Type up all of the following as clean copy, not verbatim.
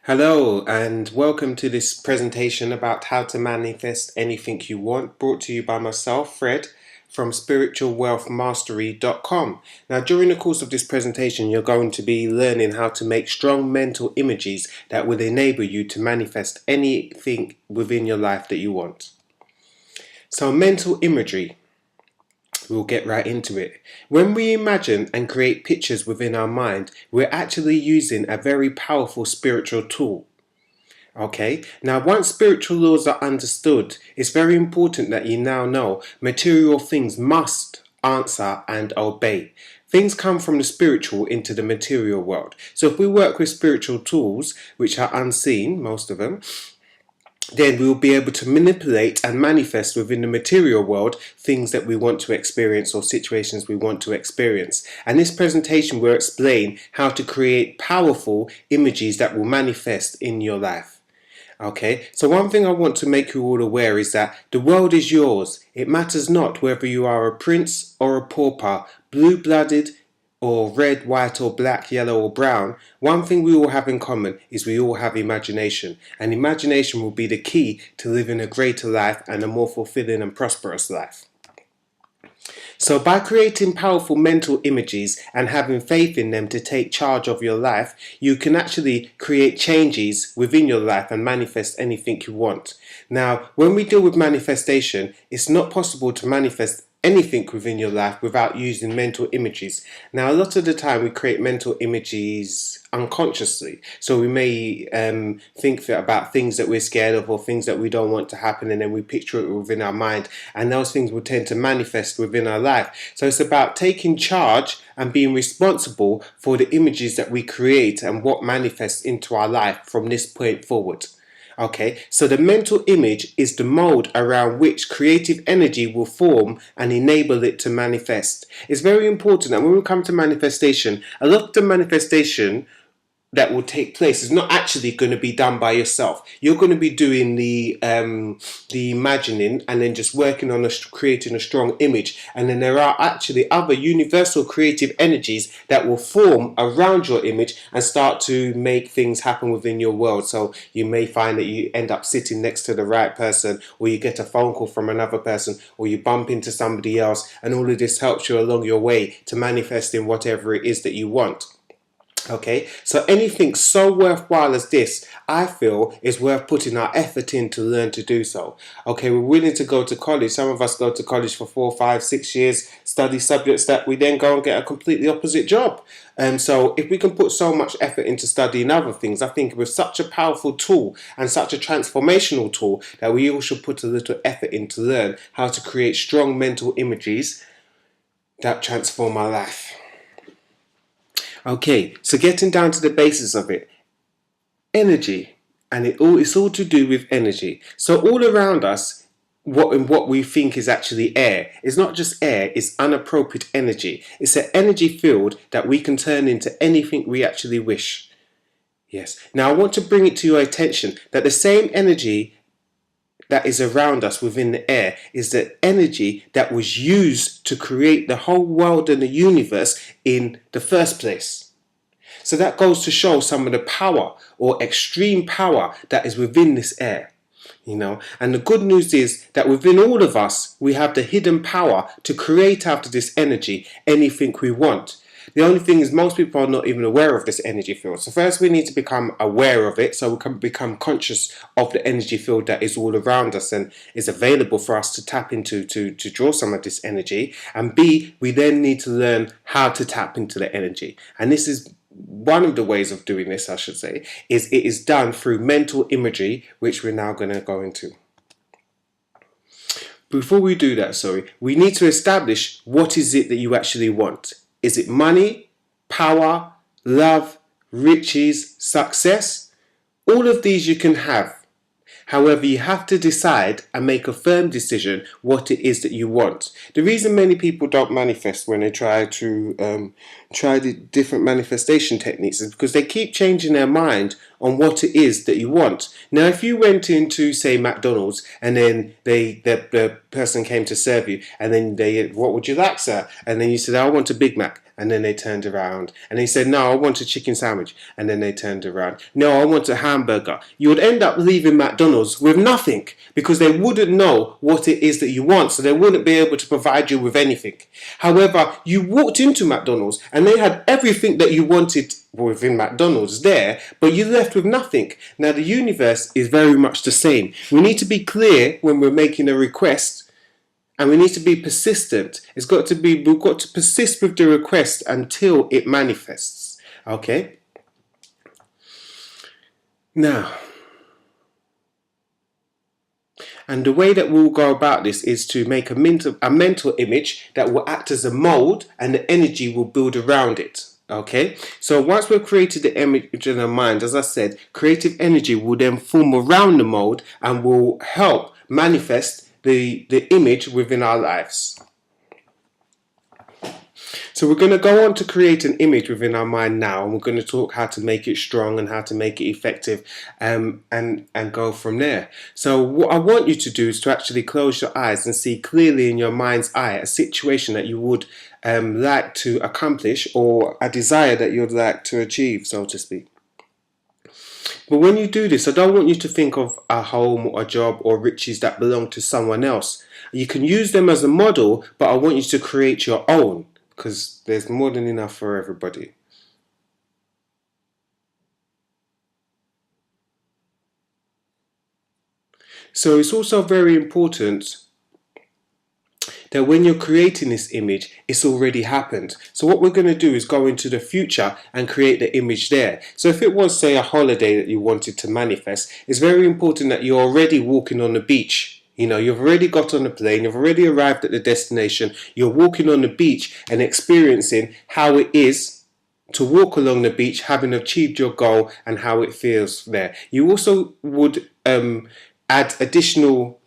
Hello and welcome to this presentation about how to manifest anything you want, brought to you by myself, Fred, from spiritualwealthmastery.com. Now, during the course of this presentation, you're going to be learning how to make strong mental images that will enable you to manifest anything within your life that you want. So, mental imagery. We'll get right into it. When we imagine and create pictures within our mind, we're actually using a very powerful spiritual tool. Okay, now once spiritual laws are understood, it's very important that you now know material things must answer and obey. Things come from the spiritual into the material world. So if we work with spiritual tools, which are unseen, most of them, then we'll be able to manipulate and manifest within the material world things that we want to experience or situations we want to experience. And this presentation will explain how to create powerful images that will manifest in your life. Okay, so one thing I want to make you all aware is that the world is yours. It matters not whether you are a prince or a pauper, blue-blooded or red, white or black, yellow or brown. One thing we all have in common is we all have imagination, and imagination will be the key to living a greater life and a more fulfilling and prosperous life. So by creating powerful mental images and having faith in them to take charge of your life, you can actually create changes within your life and manifest anything you want. Now, when we deal with manifestation, it's not possible to manifest anything within your life without using mental images. Now, a lot of the time we create mental images unconsciously. So we may think about things that we're scared of or things that we don't want to happen, and then we picture it within our mind, and those things will tend to manifest within our life. So it's about taking charge and being responsible for the images that we create and what manifests into our life from this point forward. Okay, so the mental image is the mold around which creative energy will form and enable it to manifest. It's very important that when we come to manifestation, a lot of the manifestation that will take place is not actually going to be done by yourself. You're going to be doing the imagining and then just working on creating a strong image. And then there are actually other universal creative energies that will form around your image and start to make things happen within your world. So you may find that you end up sitting next to the right person, or you get a phone call from another person, or you bump into somebody else, and all of this helps you along your way to manifesting whatever it is that you want. Okay, so anything so worthwhile as this, I feel, is worth putting our effort in to learn to do so. Okay, we're willing to go to college. Some of us go to college for 4, 5, 6 years, study subjects that we then go and get a completely opposite job. So if we can put so much effort into studying other things, I think with such a powerful tool and such a transformational tool that we all should put a little effort in to learn how to create strong mental images that transform our life. Okay, so getting down to the basis of it, energy, and it's all to do with energy. So all around us, what we think is actually air is not just air, it's unappropriate energy. It's an energy field that we can turn into anything we actually wish. Yes. Now I want to bring it to your attention that the same energy that is around us within the air is the energy that was used to create the whole world and the universe in the first place. So that goes to show some of the power or extreme power that is within this air. And the good news is that within all of us, we have the hidden power to create out of this energy anything we want. The only thing is most people are not even aware of this energy field. So first we need to become aware of it so we can become conscious of the energy field that is all around us and is available for us to tap into to draw some of this energy. And B, we then need to learn how to tap into the energy. And this is one of the ways of doing this, I should say, is it is done through mental imagery, which we're now going to go into. Before we do that, we need to establish what is it that you actually want. Is it money, power, love, riches, success? All of these you can have. However, you have to decide and make a firm decision what it is that you want. The reason many people don't manifest when they try the different manifestation techniques is because they keep changing their mind on what it is that you want. Now, if you went into, say, McDonald's, and then the person came to serve you, and then what would you like, sir? And then you said, I want a Big Mac. And then they turned around and they said, no, I want a chicken sandwich. And then they turned around, no, I want a hamburger. You would end up leaving McDonald's with nothing because they wouldn't know what it is that you want. So they wouldn't be able to provide you with anything. However, you walked into McDonald's and they had everything that you wanted within McDonald's there, but you left with nothing. Now, the universe is very much the same. We need to be clear when we're making a request. And we need to be persistent. We've got to persist with the request until it manifests. Okay? Now, and the way that we'll go about this is to make a mental image that will act as a mold, and the energy will build around it. Okay, so once we've created the image in our mind, as I said, creative energy will then form around the mold and will help manifest the image within our lives. So we're going to go on to create an image within our mind now, and we're going to talk how to make it strong and how to make it effective, and go from there. So what I want you to do is to actually close your eyes and see clearly in your mind's eye a situation that you would like to accomplish, or a desire that you'd like to achieve, so to speak. But when you do this, I don't want you to think of a home or a job or riches that belong to someone else. You can use them as a model, but I want you to create your own, because there's more than enough for everybody. So it's also very important that when you're creating this image, it's already happened. So what we're going to do is go into the future and create the image there. So if it was, say, a holiday that you wanted to manifest, it's very important that you're already walking on the beach. You know, you've already got on the plane, you've already arrived at the destination, you're walking on the beach and experiencing how it is to walk along the beach, having achieved your goal, and how it feels there. You also would add additional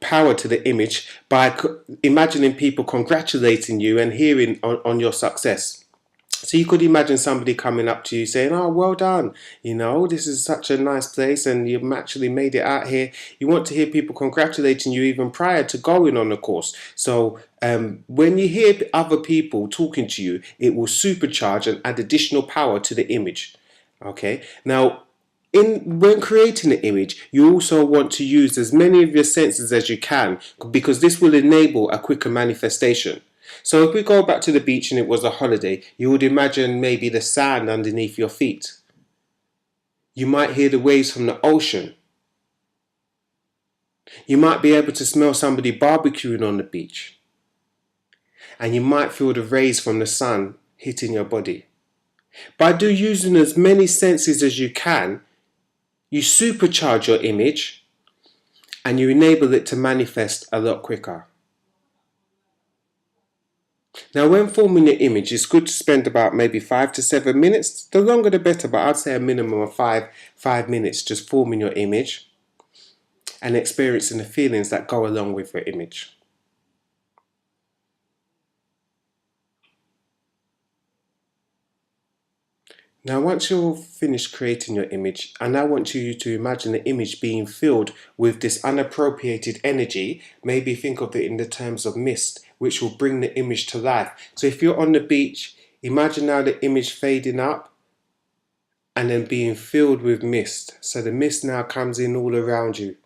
power to the image by imagining people congratulating you and hearing on your success. So you could imagine somebody coming up to you saying, oh, well done, you know, this is such a nice place and you've actually made it out here. You want to hear people congratulating you even prior to going on the course. So when you hear other people talking to you, it will supercharge and add additional power to the image. Okay, now when creating the image, you also want to use as many of your senses as you can, because this will enable a quicker manifestation. So if we go back to the beach and it was a holiday, you would imagine maybe the sand underneath your feet. You might hear the waves from the ocean. You might be able to smell somebody barbecuing on the beach. And you might feel the rays from the sun hitting your body. By using as many senses as you can, you supercharge your image and you enable it to manifest a lot quicker. Now, when forming your image, it's good to spend about maybe 5 to 7 minutes. The longer the better, but I'd say a minimum of 5 minutes just forming your image and experiencing the feelings that go along with your image. Now, once you're finished creating your image, I now want you to imagine the image being filled with this unappropriated energy. Maybe think of it in the terms of mist, which will bring the image to life. So if you're on the beach, imagine now the image fading up and then being filled with mist. So the mist now comes in all around you,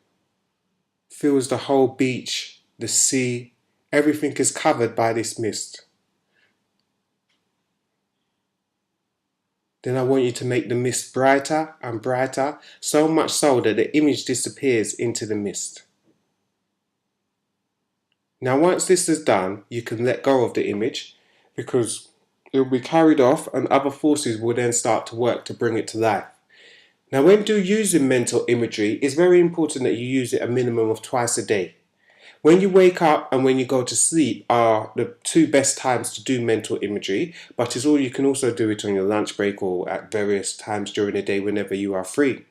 fills the whole beach, the sea, everything is covered by this mist. Then I want you to make the mist brighter and brighter, so much so that the image disappears into the mist. Now once this is done, you can let go of the image because it will be carried off and other forces will then start to work to bring it to life. Now when using mental imagery, it's very important that you use it a minimum of twice a day. When you wake up and when you go to sleep are the two best times to do mental imagery, but you can also do it on your lunch break or at various times during the day whenever you are free.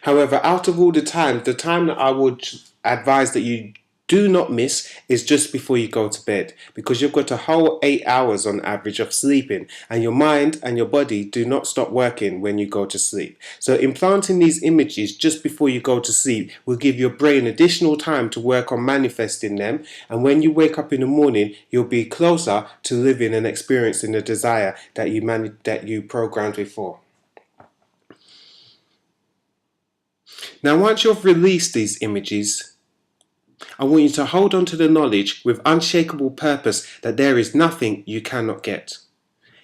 However, out of all the time that I would advise that you do not miss is just before you go to bed, because you've got a whole 8 hours on average of sleeping, and your mind and your body do not stop working when you go to sleep. So implanting these images just before you go to sleep will give your brain additional time to work on manifesting them, and when you wake up in the morning you'll be closer to living and experiencing the desire that you programmed before. Now, once you've released these images, I want you to hold on to the knowledge with unshakable purpose that there is nothing you cannot get.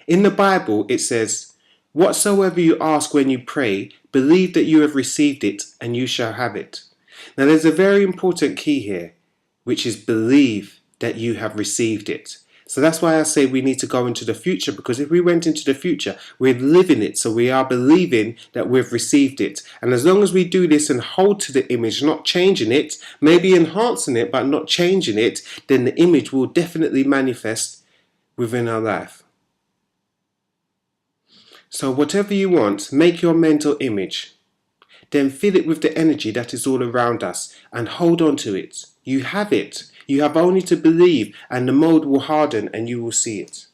In the Bible, it says, "Whatsoever you ask when you pray, believe that you have received it, and you shall have it." Now, there's a very important key here, which is believe that you have received it. So that's why I say we need to go into the future, because if we went into the future, we're living it. So we are believing that we've received it. And as long as we do this and hold to the image, not changing it, maybe enhancing it, but not changing it, then the image will definitely manifest within our life. So whatever you want, make your mental image. Then fill it with the energy that is all around us and hold on to it. You have it. You have only to believe, and the mold will harden and you will see it.